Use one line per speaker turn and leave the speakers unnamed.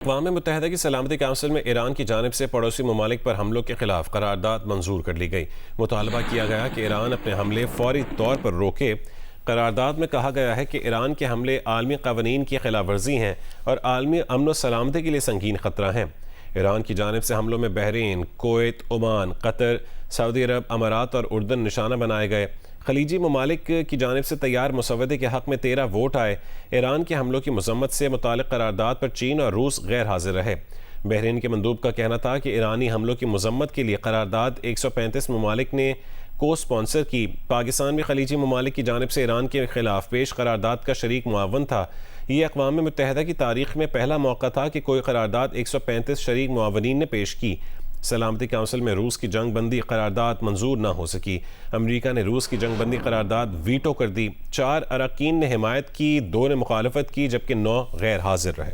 अक़वाम मुत्तहिदा की सलामती काउंसिल में ईरान की जानिब से पड़ोसी ममालिक पर हमलों के खिलाफ करारदाद मंजूर कर ली गई। मुतालबा किया गया कि ईरान अपने हमले फौरी तौर पर रोके। करारदाद में कहा गया है कि ईरान के हमले आलमी क़वानीन की खिलाफ वर्जी हैं और आलमी अमन व सलामती के लिए संगीन ख़तरा हैं। ईरान की जानिब से हमलों में Bahrain, Kuwait, Oman, Qatar, Saudi Arab, अमारात और उर्दन निशाना बनाए गए। खलीजी ममालिक की जानिब से तैयार मुसवदे के हक़ में 13 वोट आए। ईरान के हमलों की मज़म्मत से मुतालिक करारदाद पर चीन और रूस गैर हाजिर रहे। बहरीन के मंदूब का कहना था कि ईरानी हमलों की मज़म्मत के लिए करारदाद 135 ममालिक ने को स्पॉन्सर की। पाकिस्तान भी खलीजी ममालिक की जानिब से ईरान के खिलाफ पेश करारदाद का शरीक मुआवन था। ये अक़वाम मुत्तहिदा की तारीख़ में पहला मौका था कि कोई करारदाद 135 शरीक मुआवनीन ने पेश की। सलामती काउंसिल में रूस की जंग बंदी करारदाद मंजूर न हो सकी। अमरीका ने रूस की जंग बंदी करारदाद वीटो कर दी। 4 अरकान ने हिमायत की, 2 ने मुखालफत की, जबकि 9 गैर हाजिर रहे।